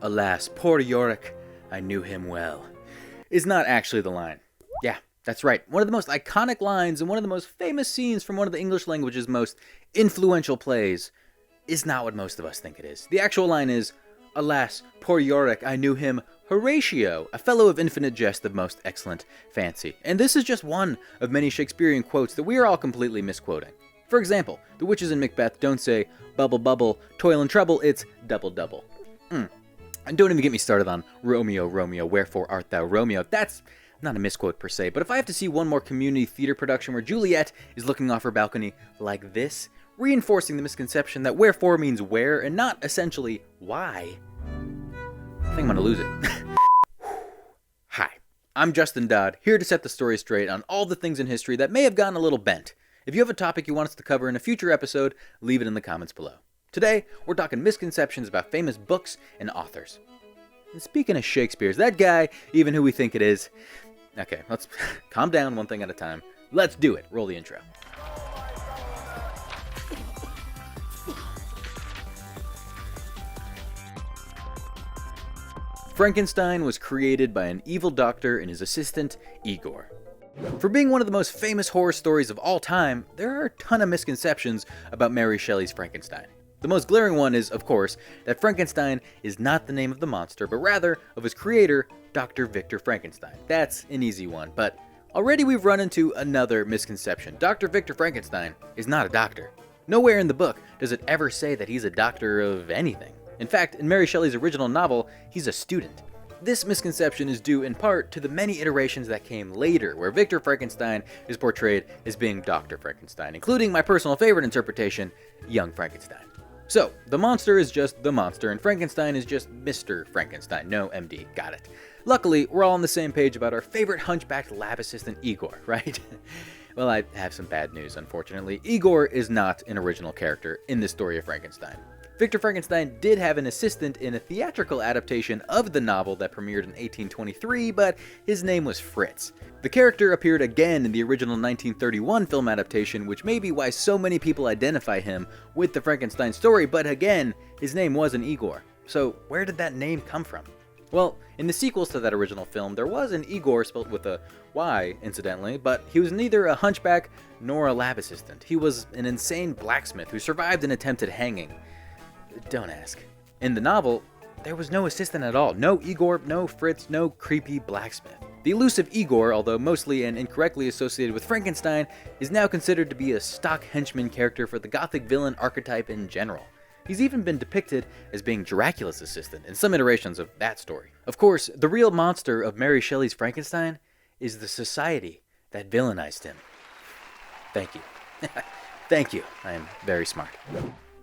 "Alas, poor Yorick, I knew him well," is not actually the line. Yeah, that's right. One of the most iconic lines and one of the most famous scenes from one of the English language's most influential plays is not what most of us think it is. The actual line is, "Alas, poor Yorick, I knew him Horatio, a fellow of infinite jest of most excellent fancy." And this is just one of many Shakespearean quotes that we are all completely misquoting. For example, the witches in Macbeth don't say, "Bubble, bubble, toil and trouble," it's "double, double." And don't even get me started on "Romeo, Romeo, wherefore art thou Romeo." That's not a misquote per se, but if I have to see one more community theater production where Juliet is looking off her balcony like this, reinforcing the misconception that wherefore means where and not essentially why, I think I'm gonna lose it. Hi, I'm Justin Dodd, here to set the story straight on all the things in history that may have gotten a little bent. If you have a topic you want us to cover in a future episode, leave it in the comments below. Today, we're talking misconceptions about famous books and authors. And speaking of Shakespeare, is that guy even who we think it is? Okay, let's calm down one thing at a time. Let's do it. Roll the intro. Frankenstein was created by an evil doctor and his assistant, Igor. For being one of the most famous horror stories of all time, there are a ton of misconceptions about Mary Shelley's Frankenstein. The most glaring one is, of course, that Frankenstein is not the name of the monster, but rather of his creator, Dr. Victor Frankenstein. That's an easy one, but already we've run into another misconception. Dr. Victor Frankenstein is not a doctor. Nowhere in the book does it ever say that he's a doctor of anything. In fact, in Mary Shelley's original novel, he's a student. This misconception is due in part to the many iterations that came later, where Victor Frankenstein is portrayed as being Dr. Frankenstein, including my personal favorite interpretation, Young Frankenstein. So, the monster is just the monster, and Frankenstein is just Mr. Frankenstein. No MD, got it. Luckily, we're all on the same page about our favorite hunchbacked lab assistant, Igor, right? Well, I have some bad news, unfortunately. Igor is not an original character in the story of Frankenstein. Victor Frankenstein did have an assistant in a theatrical adaptation of the novel that premiered in 1823, but his name was Fritz. The character appeared again in the original 1931 film adaptation, which may be why so many people identify him with the Frankenstein story, but again, his name wasn't Igor. So where did that name come from? Well, in the sequels to that original film, there was an Igor spelled with a Y, incidentally, but he was neither a hunchback nor a lab assistant. He was an insane blacksmith who survived an attempted hanging. Don't ask. In the novel, there was no assistant at all. No Igor, no Fritz, no creepy blacksmith. The elusive Igor, although mostly and incorrectly associated with Frankenstein, is now considered to be a stock henchman character for the Gothic villain archetype in general. He's even been depicted as being Dracula's assistant in some iterations of that story. Of course, the real monster of Mary Shelley's Frankenstein is the society that villainized him. Thank you. Thank you. I am very smart.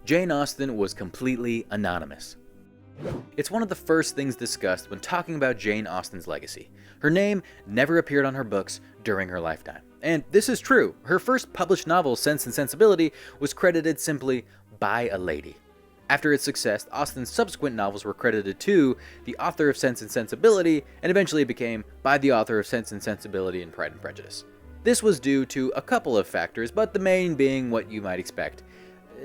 Jane Austen was completely anonymous. It's one of the first things discussed when talking about Jane Austen's legacy. Her name never appeared on her books during her lifetime. And this is true. Her first published novel, Sense and Sensibility, was credited simply by a lady. After its success, Austen's subsequent novels were credited to the author of Sense and Sensibility, and eventually became by the author of Sense and Sensibility and Pride and Prejudice. This was due to a couple of factors, but the main being what you might expect: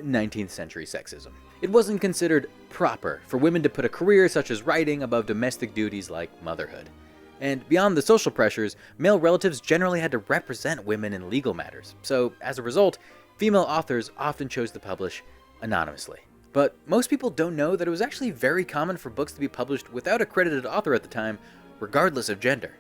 19th century sexism. It wasn't considered proper for women to put a career such as writing above domestic duties like motherhood. And beyond the social pressures, male relatives generally had to represent women in legal matters. So, as a result, female authors often chose to publish anonymously. But most people don't know that it was actually very common for books to be published without a credited author at the time, regardless of gender.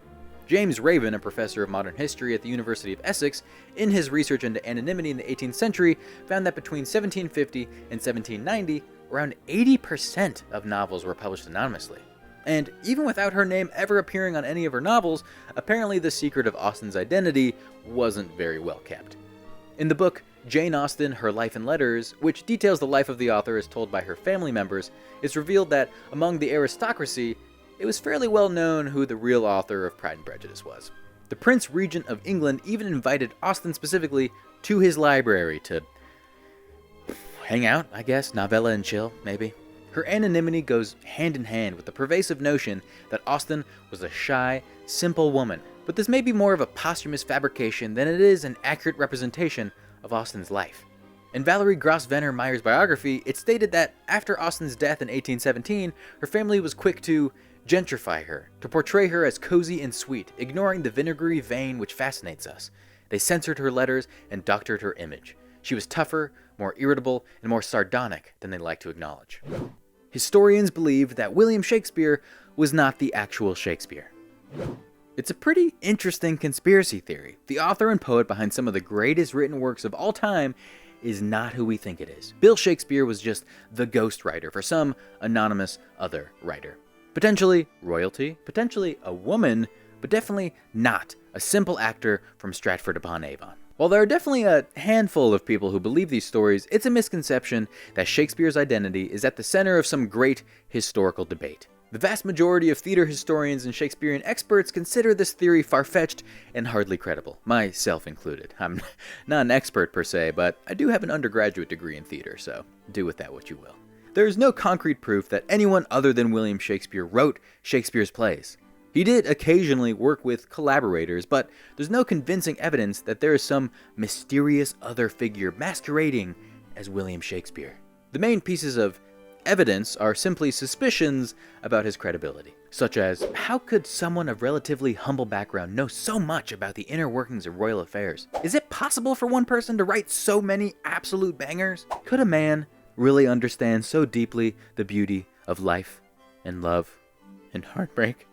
James Raven, a professor of modern history at the University of Essex, in his research into anonymity in the 18th century, found that between 1750 and 1790, around 80% of novels were published anonymously. And even without her name ever appearing on any of her novels, apparently the secret of Austen's identity wasn't very well kept. In the book Jane Austen, Her Life and Letters, which details the life of the author as told by her family members, it's revealed that among the aristocracy, it was fairly well known who the real author of Pride and Prejudice was. The Prince Regent of England even invited Austen specifically to his library to hang out, I guess, novella and chill, maybe. Her anonymity goes hand in hand with the pervasive notion that Austen was a shy, simple woman, but this may be more of a posthumous fabrication than it is an accurate representation of Austen's life. In Valerie Grosvenor-Meyer's biography, it stated that after Austen's death in 1817, her family was quick to gentrify her, to portray her as cozy and sweet, ignoring the vinegary vein which fascinates us. They censored her letters and doctored her image. She was tougher, more irritable, and more sardonic than they like to acknowledge. Historians believe that William Shakespeare was not the actual Shakespeare. It's a pretty interesting conspiracy theory. The author and poet behind some of the greatest written works of all time is not who we think it is. Bill Shakespeare was just the ghostwriter for some anonymous other writer. Potentially royalty, potentially a woman, but definitely not a simple actor from Stratford-upon-Avon. While there are definitely a handful of people who believe these stories, it's a misconception that Shakespeare's identity is at the center of some great historical debate. The vast majority of theater historians and Shakespearean experts consider this theory far-fetched and hardly credible, myself included. I'm not an expert per se, but I do have an undergraduate degree in theater, so do with that what you will. There is no concrete proof that anyone other than William Shakespeare wrote Shakespeare's plays. He did occasionally work with collaborators, but there's no convincing evidence that there is some mysterious other figure masquerading as William Shakespeare. The main pieces of evidence are simply suspicions about his credibility, such as, how could someone of relatively humble background know so much about the inner workings of royal affairs? Is it possible for one person to write so many absolute bangers? Could a man really understand so deeply the beauty of life and love and heartbreak?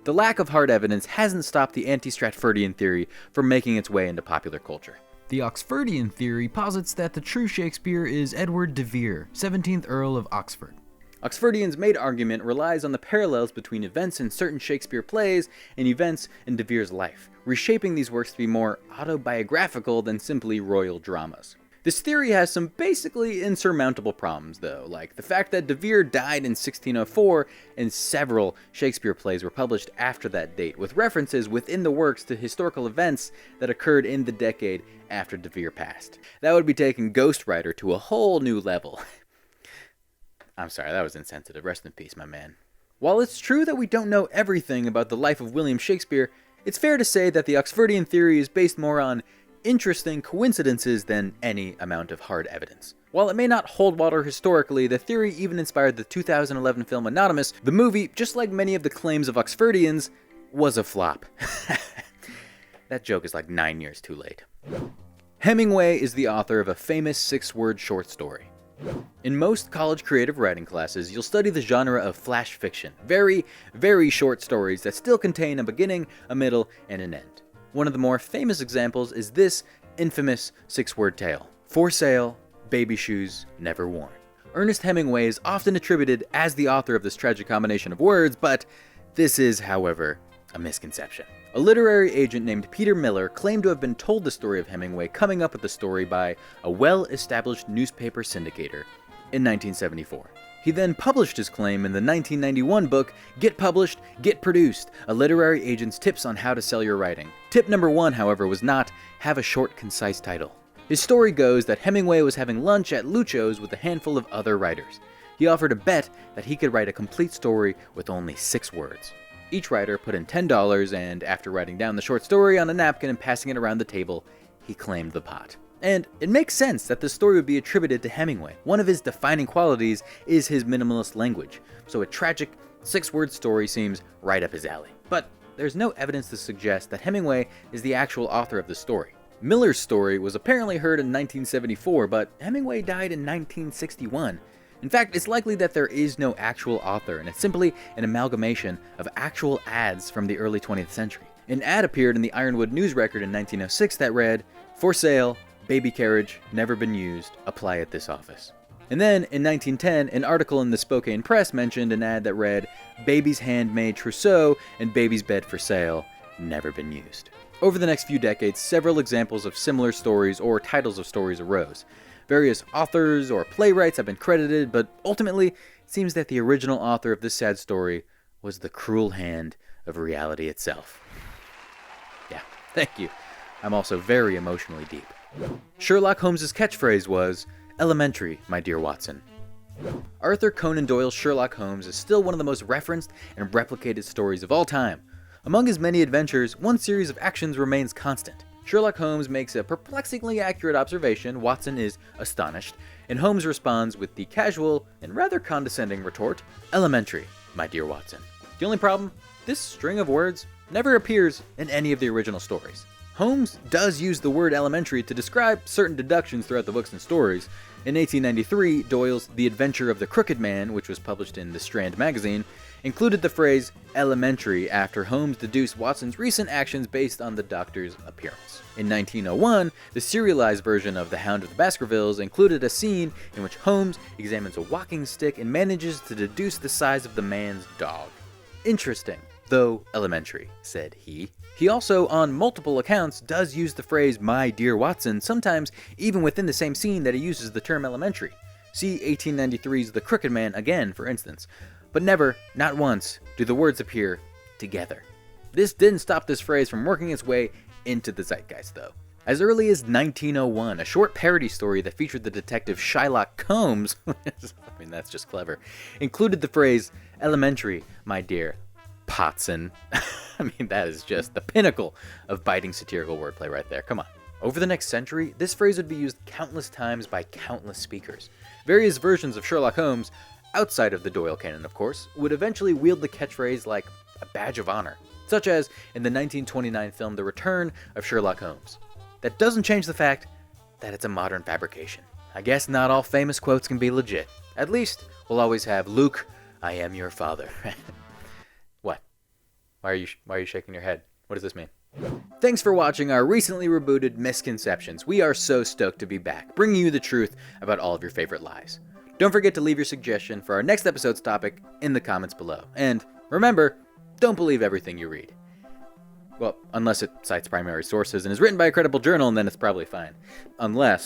The lack of hard evidence hasn't stopped the anti-Stratfordian theory from making its way into popular culture. The Oxfordian theory posits that the true Shakespeare is Edward de Vere, 17th Earl of Oxford. Oxfordian's main argument relies on the parallels between events in certain Shakespeare plays and events in de Vere's life, reshaping these works to be more autobiographical than simply royal dramas. This theory has some basically insurmountable problems, though, like the fact that de Vere died in 1604 and several Shakespeare plays were published after that date, with references within the works to historical events that occurred in the decade after de Vere passed. That would be taking ghostwriter to a whole new level. I'm sorry, that was insensitive. Rest in peace, my man. While it's true that we don't know everything about the life of William Shakespeare, it's fair to say that the Oxfordian theory is based more on interesting coincidences than any amount of hard evidence. While it may not hold water historically, the theory even inspired the 2011 film Anonymous. The movie, just like many of the claims of Oxfordians, was a flop. That joke is like 9 years too late. Hemingway is the author of a famous 6-word short story. In most college creative writing classes, you'll study the genre of flash fiction, very, very short stories that still contain a beginning, a middle, and an end. One of the more famous examples is this infamous 6-word tale, For Sale, Baby Shoes Never Worn. Ernest Hemingway is often attributed as the author of this tragic combination of words, but this is, however, a misconception. A literary agent named Peter Miller claimed to have been told the story of Hemingway coming up with the story by a well-established newspaper syndicator in 1974. He then published his claim in the 1991 book, Get Published, Get Produced, a literary agent's tips on how to sell your writing. Tip number 1, however, was not have a short, concise title. His story goes that Hemingway was having lunch at Lucho's with a handful of other writers. He offered a bet that he could write a complete story with only 6 words. Each writer put in $10, and after writing down the short story on a napkin and passing it around the table, he claimed the pot. And it makes sense that the story would be attributed to Hemingway. One of his defining qualities is his minimalist language, so a tragic 6-word story seems right up his alley. But there's no evidence to suggest that Hemingway is the actual author of the story. Miller's story was apparently heard in 1974, but Hemingway died in 1961. In fact, it's likely that there is no actual author, and it's simply an amalgamation of actual ads from the early 20th century. An ad appeared in the Ironwood News Record in 1906 that read, "For sale, baby carriage, never been used, apply at this office." And then, in 1910, an article in the Spokane Press mentioned an ad that read, "Baby's handmade trousseau and baby's bed for sale, never been used." Over the next few decades, several examples of similar stories or titles of stories arose. Various authors or playwrights have been credited, but ultimately, it seems that the original author of this sad story was the cruel hand of reality itself. Yeah, thank you. I'm also very emotionally deep. Sherlock Holmes' catchphrase was, "Elementary, my dear Watson." Arthur Conan Doyle's Sherlock Holmes is still one of the most referenced and replicated stories of all time. Among his many adventures, one series of actions remains constant. Sherlock Holmes makes a perplexingly accurate observation, Watson is astonished, and Holmes responds with the casual and rather condescending retort, "Elementary, my dear Watson." The only problem? This string of words never appears in any of the original stories. Holmes does use the word elementary to describe certain deductions throughout the books and stories. In 1893, Doyle's The Adventure of the Crooked Man, which was published in the Strand magazine, included the phrase elementary after Holmes deduced Watson's recent actions based on the doctor's appearance. In 1901, the serialized version of The Hound of the Baskervilles included a scene in which Holmes examines a walking stick and manages to deduce the size of the man's dog. Interesting, though elementary, said he. He also, on multiple accounts, does use the phrase "my dear Watson," sometimes even within the same scene that he uses the term elementary. See 1893's The Crooked Man again, for instance. But never, not once, do the words appear together. This didn't stop this phrase from working its way into the zeitgeist, though. As early as 1901, a short parody story that featured the detective Shylock Holmes, that's just clever, included the phrase "elementary, my dear Potson." That is just the pinnacle of biting satirical wordplay right there. Come on. Over the next century, this phrase would be used countless times by countless speakers. Various versions of Sherlock Holmes, outside of the Doyle canon of course, would eventually wield the catchphrase like a badge of honor, such as in the 1929 film The Return of Sherlock Holmes. That doesn't change the fact that it's a modern fabrication. I guess not all famous quotes can be legit. At least, we'll always have "Luke, I am your father." What? Why are you shaking your head? What does this mean? Thanks for watching our recently rebooted Misconceptions. We are so stoked to be back, bringing you the truth about all of your favorite lies. Don't forget to leave your suggestion for our next episode's topic in the comments below. And remember, don't believe everything you read. Well, unless it cites primary sources and is written by a credible journal, and then it's probably fine. Unless